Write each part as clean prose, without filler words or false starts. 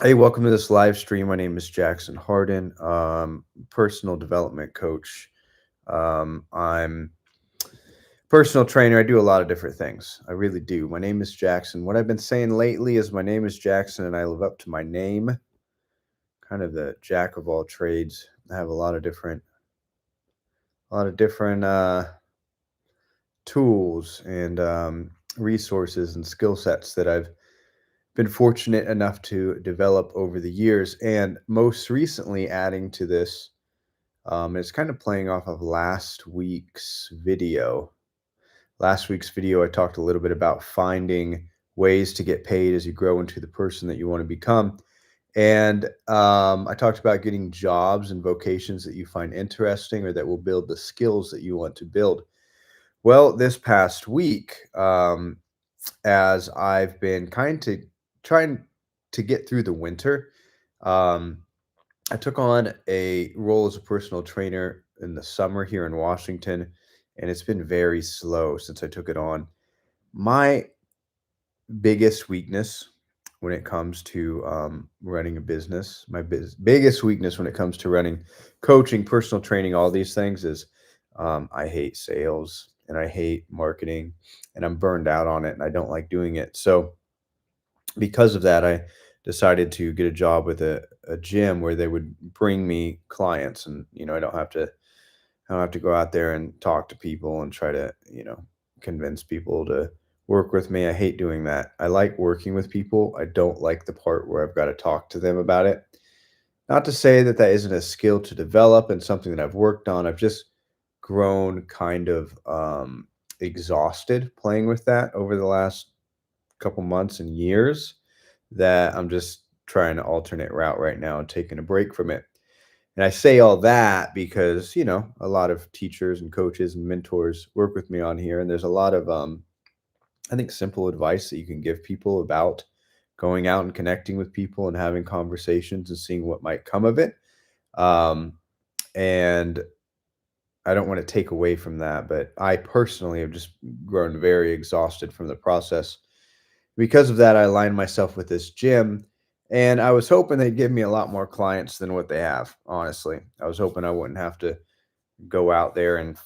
Hey, welcome to this live stream. My name is Jackson Hardin, personal development coach. I'm personal trainer. I do a lot of different things. I really do. My name is Jackson. What I've been saying lately is my name is Jackson, and I live up to my name. Kind of the jack of all trades. I have a lot of different tools and resources and skill sets that I've been fortunate enough to develop over the years. And most recently, adding to this, it's kind of playing off of last week's video. Last week's video, I talked a little bit about finding ways to get paid as you grow into the person that you want to become. And I talked about getting jobs and vocations that you find interesting or that will build the skills that you want to build. Well, this past week, as I've been trying to get through the winter, um, I took on a role as a personal trainer in the summer here in Washington, and it's been very slow since I took it on. My biggest weakness when it comes to running a business, biggest weakness when it comes to running coaching, personal training, all these things is I hate sales and I hate marketing and I'm burned out on it and I don't like doing it. So, because of that, I decided to get a job with a gym where they would bring me clients and I don't have to go out there and talk to people and try to, convince people to work with me. I hate doing that. I like working with people. I don't like the part where I've got to talk to them about it. Not to say that that isn't a skill to develop and something that I've worked on. I've just grown kind of exhausted playing with that over the last couple months and years that I'm just trying to alternate route right now and taking a break from it. And I say all that because, a lot of teachers and coaches and mentors work with me on here. And there's a lot of, I think, simple advice that you can give people about going out and connecting with people and having conversations and seeing what might come of it. Um, and I don't want to take away from that, but I personally have just grown very exhausted from the process. Because of that, I aligned myself with this gym, and I was hoping they'd give me a lot more clients than what they have, honestly. I was hoping I wouldn't have to go out there and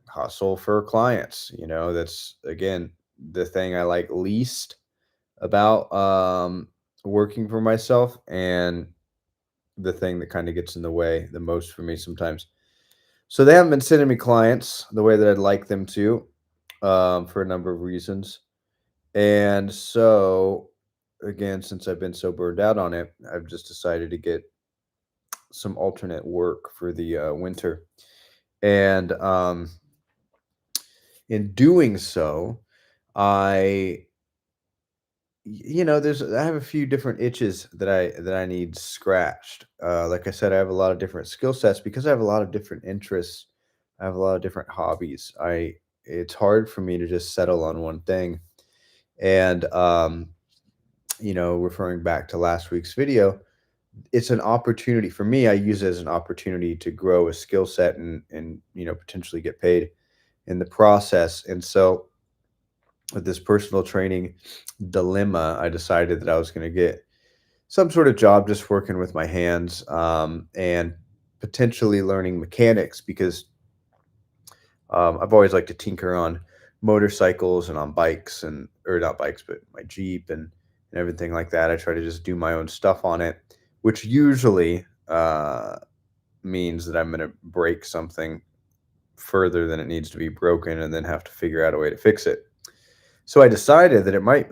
hustle for clients. That's again the thing I like least about working for myself and the thing that kind of gets in the way the most for me sometimes. So they haven't been sending me clients the way that I'd like them to, for a number of reasons. And so, again, since I've been so burned out on it, I've just decided to get some alternate work for the winter. And in doing so, I, I have a few different itches that I need scratched. Like I said, I have a lot of different skill sets because I have a lot of different interests. I have a lot of different hobbies. It's hard for me to just settle on one thing. And referring back to last week's video, it's an opportunity for me. I use it as an opportunity to grow a skill set and potentially get paid in the process. And so with this personal training dilemma, I decided that I was going to get some sort of job just working with my hands, and potentially learning mechanics because I've always liked to tinker on motorcycles and on bikes and or not bikes, but my Jeep and everything like that. I try to just do my own stuff on it, which usually means that I'm going to break something further than it needs to be broken and then have to figure out a way to fix it. So I decided that it might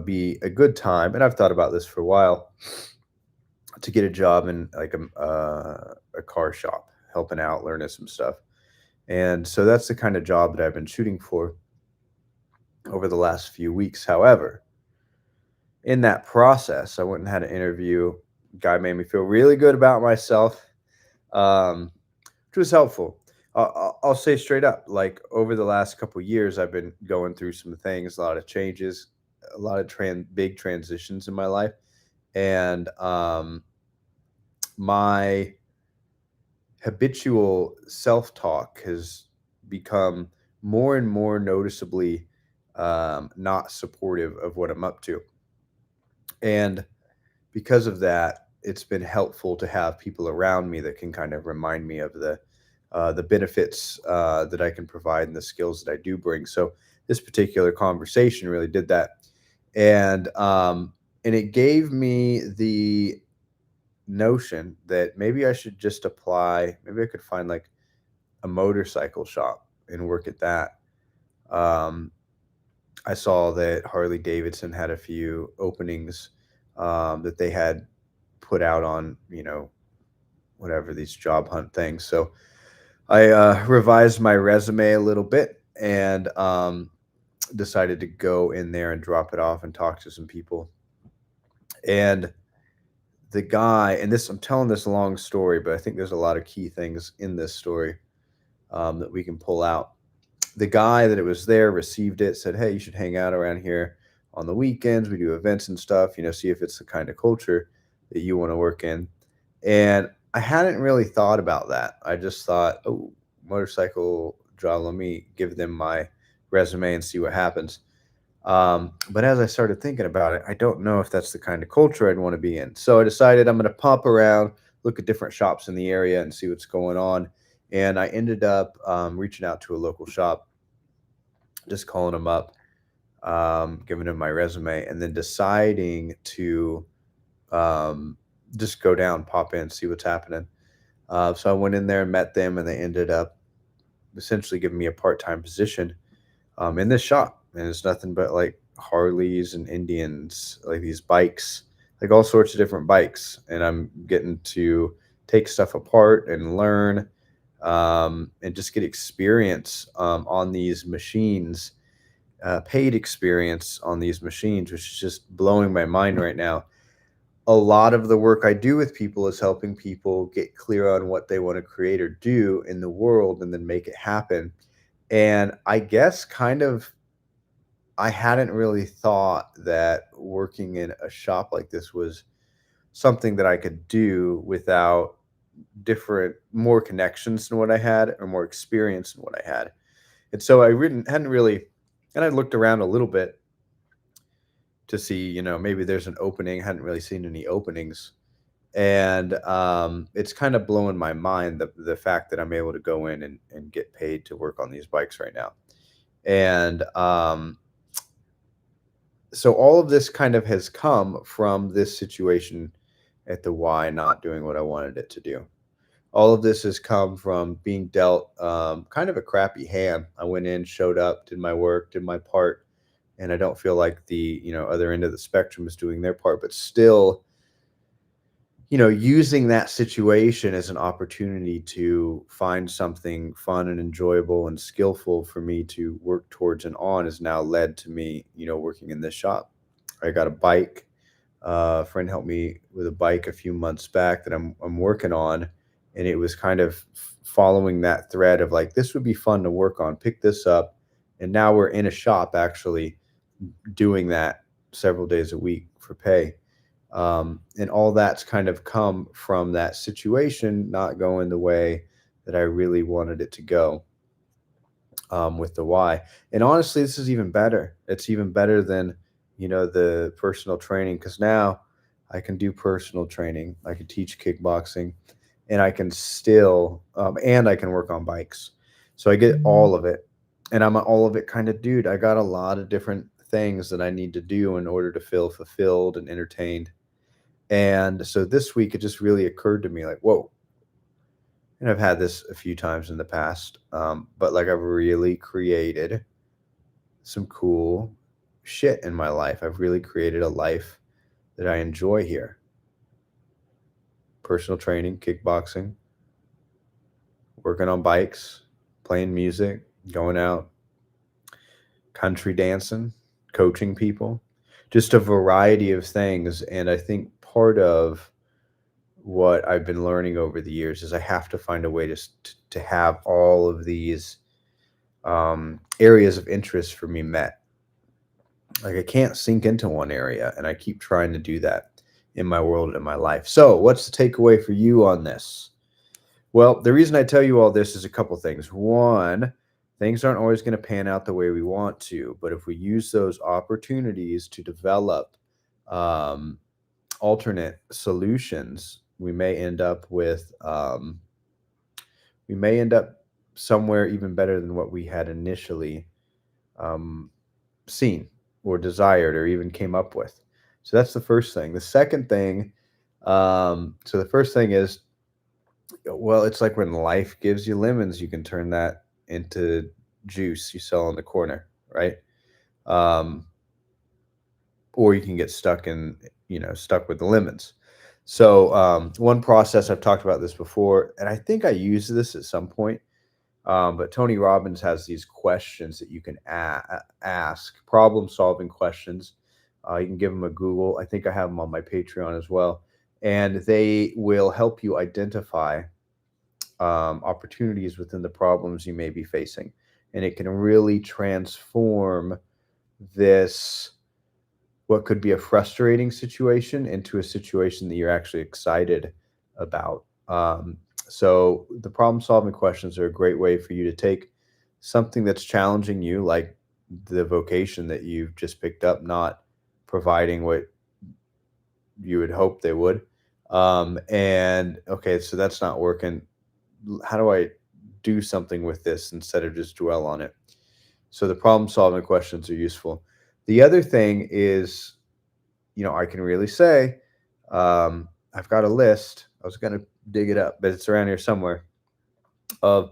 be a good time, and I've thought about this for a while, to get a job in like a car shop, helping out, learning some stuff. And so that's the kind of job that I've been shooting for over the last few weeks. However, in that process, I went and had an interview. Guy made me feel really good about myself, um, which was helpful. I'll say straight up, like over the last couple years, I've been going through some things, a lot of changes, a lot of big transitions in my life, and my habitual self talk has become more and more noticeably not supportive of what I'm up to. And because of that, it's been helpful to have people around me that can kind of remind me of the benefits that I can provide and the skills that I do bring. So this particular conversation really did that, and and it gave me the notion that maybe I should just apply. Maybe I could find like a motorcycle shop and work at that. Um, I saw that Harley Davidson had a few openings that they had put out on, whatever these job hunt things. So I revised my resume a little bit and decided to go in there and drop it off and talk to some people. And the guy, and this, I'm telling this long story, but I think there's a lot of key things in this story that we can pull out. The guy that it was there received it, said, "Hey, you should hang out around here on the weekends. We do events and stuff, see if it's the kind of culture that you want to work in." And I hadn't really thought about that. I just thought, oh, motorcycle job, let me give them my resume and see what happens. But as I started thinking about it, I don't know if that's the kind of culture I'd want to be in. So I decided I'm going to pop around, look at different shops in the area and see what's going on. And I ended up reaching out to a local shop, just calling them up, giving them my resume, and then deciding to um, just go down, pop in, see what's happening. So I went in there and met them, and they ended up essentially giving me a part-time position in this shop. And it's nothing but like Harleys and Indians, like these bikes, like all sorts of different bikes. And I'm getting to take stuff apart and learn and just get experience on these machines, paid experience on these machines, which is just blowing my mind right now. A lot of the work I do with people is helping people get clear on what they want to create or do in the world and then make it happen. And I guess kind of I hadn't really thought that working in a shop like this was something that I could do without more connections than what I had or more experience than what I had. And so I hadn't really, and I looked around a little bit to see, maybe there's an opening. Hadn't really seen any openings. And it's kind of blowing my mind the fact that I'm able to go in and get paid to work on these bikes right now. And so all of this kind of has come from this situation at the Y not doing what I wanted it to do. All of this has come from being dealt kind of a crappy hand. I went in, showed up, did my work, did my part, and I don't feel like the other end of the spectrum is doing their part, but still, using that situation as an opportunity to find something fun and enjoyable and skillful for me to work towards and on has now led to me, working in this shop. I got a bike. A friend helped me with a bike a few months back that I'm working on, and it was kind of following that thread of like this would be fun to work on. Pick this up, and now we're in a shop actually doing that several days a week for pay. And all that's kind of come from that situation not going the way that I really wanted it to go with the why. And honestly, this is even better. It's even better than, the personal training because now I can do personal training. I can teach kickboxing and I can still, and I can work on bikes. So I get all of it. And I'm an all of it kind of dude. I got a lot of different things that I need to do in order to feel fulfilled and entertained. And so this week, it just really occurred to me like, whoa. And I've had this a few times in the past, but like I've really created some cool shit in my life. I've really created a life that I enjoy here. Personal training, kickboxing, working on bikes, playing music, going out, country dancing, coaching people, just a variety of things. And I think part of what I've been learning over the years is I have to find a way to have all of these areas of interest for me met. Like I can't sink into one area, and I keep trying to do that in my world and in my life. So, what's the takeaway for you on this? Well, the reason I tell you all this is a couple things. One, things aren't always going to pan out the way we want to, but if we use those opportunities to develop um, alternate solutions, we may end up somewhere even better than what we had initially um, seen or desired or even came up with. So that's the first thing. The second thing, so the first thing is, well, it's like when life gives you lemons, you can turn that into juice you sell on the corner, right? Um, or you can get stuck with the lemons. So one process, I've talked about this before, and I think I used this at some point. But Tony Robbins has these questions that you can ask, problem solving questions. You can give them a Google. I think I have them on my Patreon as well. And they will help you identify opportunities within the problems you may be facing. And it can really transform this, what could be a frustrating situation, into a situation that you're actually excited about. So the problem solving questions are a great way for you to take something that's challenging you, like the vocation that you've just picked up, not providing what you would hope they would. And okay, so that's not working. How do I do something with this instead of just dwell on it? So the problem solving questions are useful. The other thing is, I can really say, I've got a list. I was going to dig it up, but it's around here somewhere, of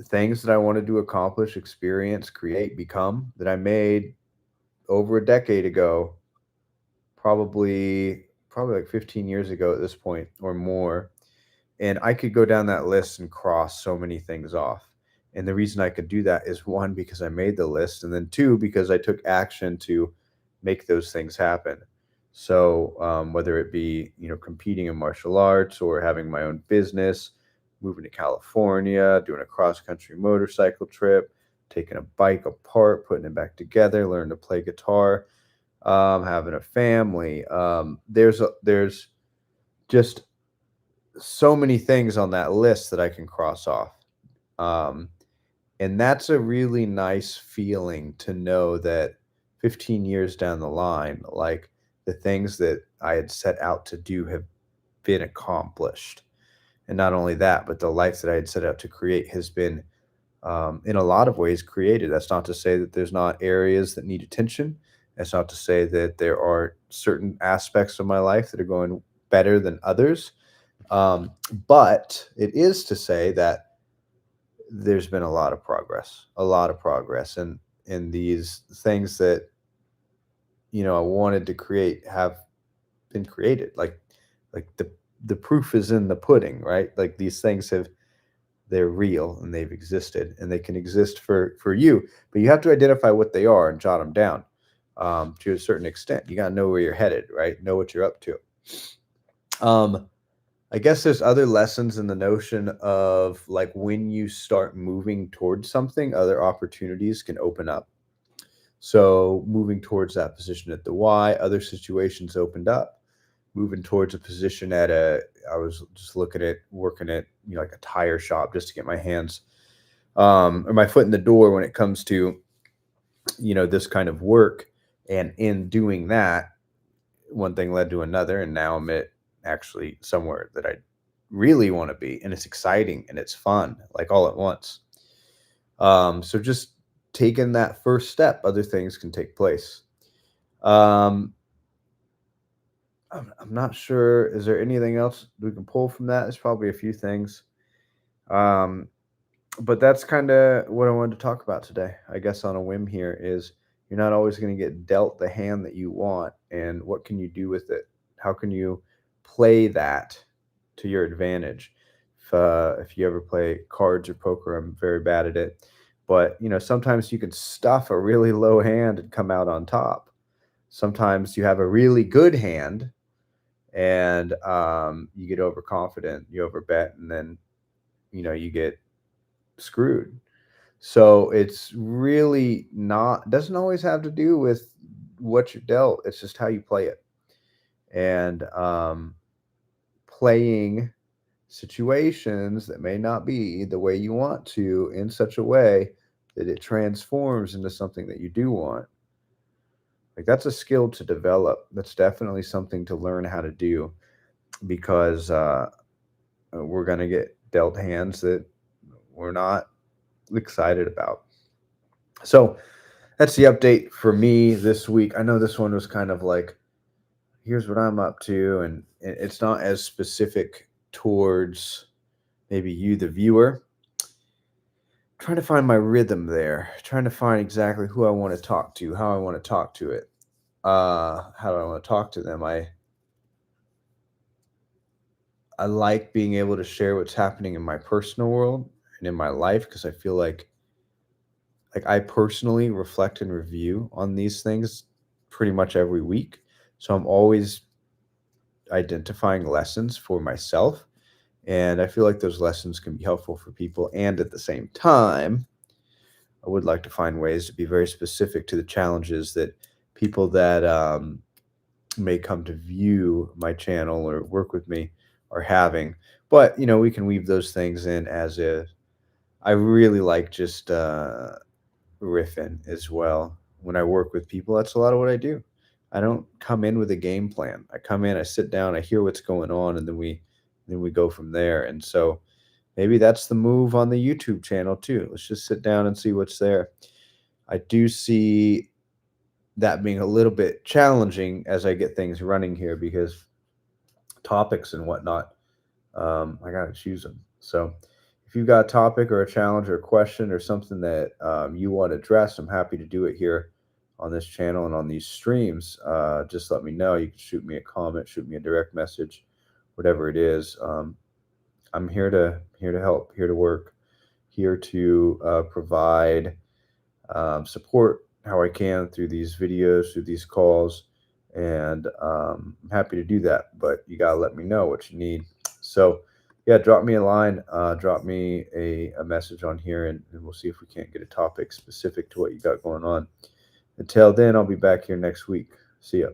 things that I wanted to accomplish, experience, create, become, that I made over a decade ago, probably like 15 years ago at this point or more. And I could go down that list and cross so many things off. And the reason I could do that is, one, because I made the list, and then two, because I took action to make those things happen. So whether it be, competing in martial arts, or having my own business, moving to California, doing a cross country motorcycle trip, taking a bike apart, putting it back together, learning to play guitar, having a family. There's just so many things on that list that I can cross off. Um, and that's a really nice feeling to know that 15 years down the line, like, the things that I had set out to do have been accomplished. And not only that, but the life that I had set out to create has been, in a lot of ways, created. That's not to say that there's not areas that need attention. That's not to say that there are certain aspects of my life that are going better than others. But it is to say that there's been a lot of progress, and these things that I wanted to create have been created. Like the proof is in the pudding, right? Like, these things they're real, and they've existed, and they can exist for you, but you have to identify what they are and jot them down. To a certain extent, you got to know where you're headed, right? Know what you're up to. Um, I guess there's other lessons in the notion of, like, when you start moving towards something, other opportunities can open up. So moving towards that position at the Y, other situations opened up. Moving towards a position I was just looking at working at, like a tire shop, just to get my hands, or my foot in the door when it comes to, this kind of work. And in doing that, one thing led to another, and now I'm at actually somewhere that I really want to be, and it's exciting and it's fun, like, all at once. So just taking that first step, other things can take place. Um, I'm not sure. Is there anything else we can pull from that? There's probably a few things. Um, but that's kind of what I wanted to talk about today. I guess on a whim here is, you're not always going to get dealt the hand that you want, and what can you do with it? How can you play that to your advantage? If you ever play cards or poker, I'm very bad at it, but sometimes you can stuff a really low hand and come out on top. Sometimes you have a really good hand, and you get overconfident, you overbet, and then you get screwed. So it's really not doesn't always have to do with what you're dealt. It's just how you play it. And playing situations that may not be the way you want to, in such a way that it transforms into something that you do want, Like that's a skill to develop. That's definitely something to learn how to do because we're going to get dealt hands that we're not excited about. So that's the update for me this week. I know this one was kind of like, here's what I'm up to, and it's not as specific towards maybe you, the viewer. Trying to find my rhythm there, trying to find exactly who I want to talk to, how I want to talk to it, how do I want to talk to them. I like being able to share what's happening in my personal world and in my life because I feel like I personally reflect and review on these things pretty much every week. So I'm always identifying lessons for myself. And I feel like those lessons can be helpful for people. And at the same time, I would like to find ways to be very specific to the challenges that people that may come to view my channel or work with me are having. But, we can weave those things in as a, I really like just riffing as well. When I work with people, that's a lot of what I do. I don't come in with a game plan. I come in, I sit down, I hear what's going on, and then we go from there. And so maybe that's the move on the YouTube channel too. Let's just sit down and see what's there. I do see that being a little bit challenging as I get things running here because topics and whatnot, I gotta choose them. So if you've got a topic or a challenge or a question or something that you want to address, I'm happy to do it here on this channel and on these streams. Just let me know. You can shoot me a comment, shoot me a direct message, whatever it is. I'm here to help, here to work, here to provide support how I can through these videos, through these calls, and I'm happy to do that. But you gotta let me know what you need. So yeah, drop me a line, drop me a message on here, and we'll see if we can't get a topic specific to what you got going on. Until then, I'll be back here next week. See ya.